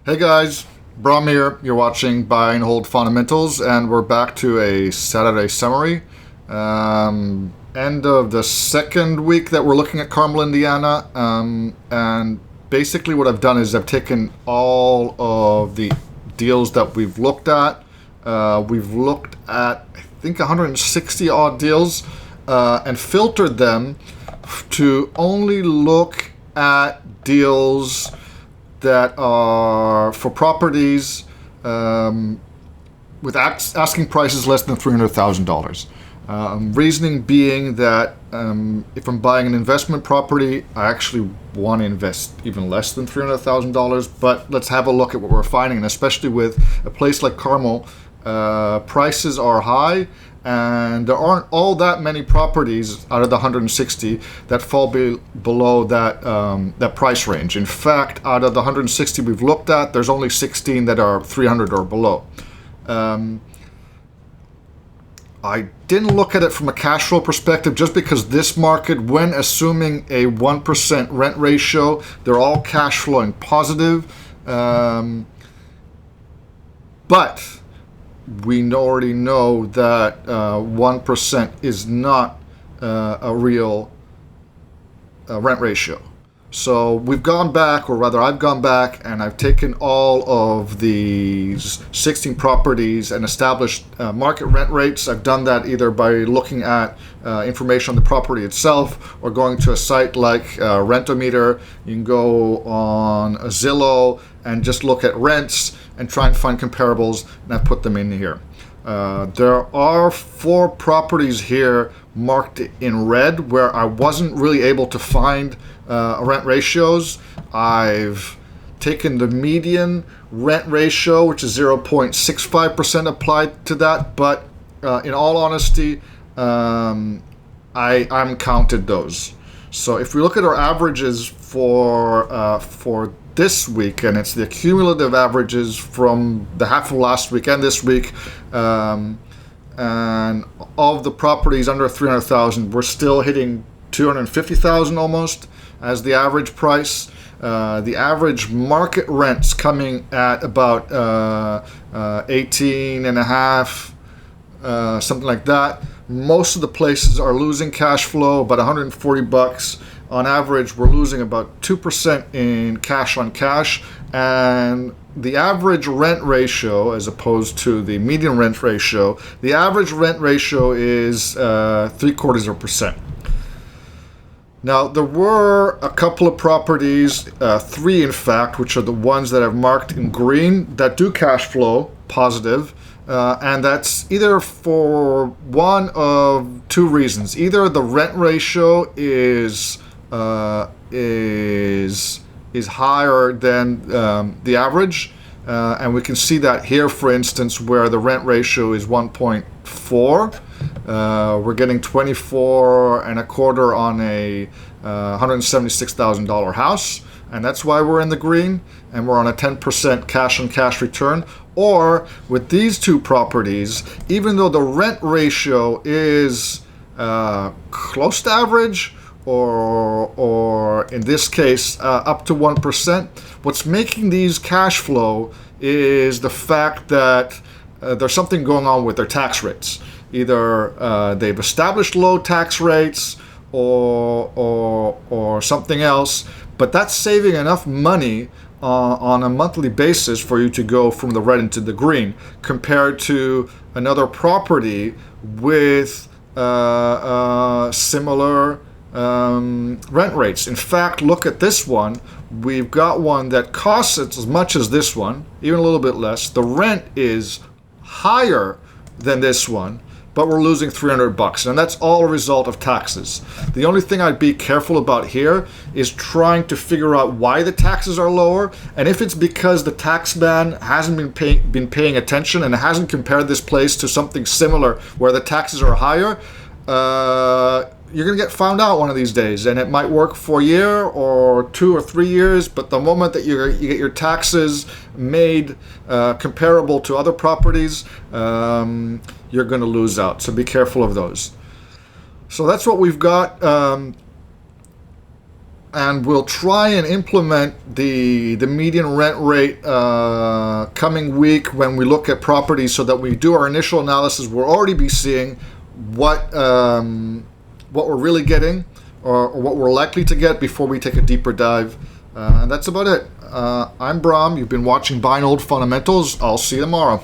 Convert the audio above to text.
Hey guys, Bram here. You're watching Buy and Hold Fundamentals, and we're back to a Saturday summary. End of the second week that we're looking at Carmel, Indiana, and basically what I've done is I've taken all of the deals that we've looked at. We've looked at, I think, 160 odd deals, and filtered them to only look at deals that are for properties with asking prices less than $300,000. Reasoning being that if I'm buying an investment property, I actually want to invest even less than $300,000. But let's have a look at what we're finding, and especially with a place like Carmel, prices are high, and there aren't all that many properties out of the 160 that fall below that price range. In fact, out of the 160 we've looked at, there's only 16 that are 300 or below. I didn't look at it from a cash flow perspective just because this market, when assuming a 1% rent ratio, they're all cash flowing positive. But we already know that 1% is not a real rent ratio. So we've gone back, or rather I've gone back, and I've taken all of these 16 properties and established market rent rates. I've done that either by looking at information on the property itself or going to a site like Rentometer. You can go on Zillow and just look at rents and try and find comparables, and I've put them in here. There are 4 properties here marked in red where I wasn't really able to find rent ratios. I've taken the median rent ratio, which is 0.65%, applied to that, but in all honesty, I counted those. So if we look at our averages for this week, and it's the cumulative averages from the half of last week and this week, and of the properties under 300,000, we're still hitting 250,000 almost as the average price. The average market rent's coming at about 18 and a half, something like that. Most of the places are losing cash flow, about $140. On average, we're losing about 2% in cash on cash, and the average rent ratio, as opposed to the median rent ratio, the average rent ratio is 0.75%. Now, there were a couple of properties, 3 in fact, which are the ones that I've marked in green, that do cash flow positive. And that's either for one of 2 reasons. Either the rent ratio is higher than the average, and we can see that here, for instance, where the rent ratio is 1.4. We're getting 24 and a quarter on a $176,000 house, and that's why we're in the green, and we're on a 10% cash on cash return. Or with these 2 properties, even though the rent ratio is close to average, or in this case up to 1%, what's making these cash flow is the fact that there's something going on with their tax rates. Either they've established low tax rates or something else, but that's saving enough money on a monthly basis for you to go from the red into the green, compared to another property with similar rent rates. In fact, look at this one. We've got one that costs as much as this one, even a little bit less. The rent is higher than this one, but we're losing $300, and that's all a result of taxes. The only thing I'd be careful about here is trying to figure out why the taxes are lower, and if it's because the tax man hasn't been paying attention and hasn't compared this place to something similar where the taxes are higher, you're going to get found out one of these days, and it might work for a year or 2 or 3 years, but the moment that you get your taxes made comparable to other properties, you're going to lose out. So be careful of those. So that's what we've got. and we'll try and implement the median rent rate coming week when we look at properties, so that we do our initial analysis. We'll already be seeing what we're really getting, or what we're likely to get, before we take a deeper dive. And that's about it. I'm Bram. You've been watching Buy and Hold Fundamentals. I'll see you tomorrow.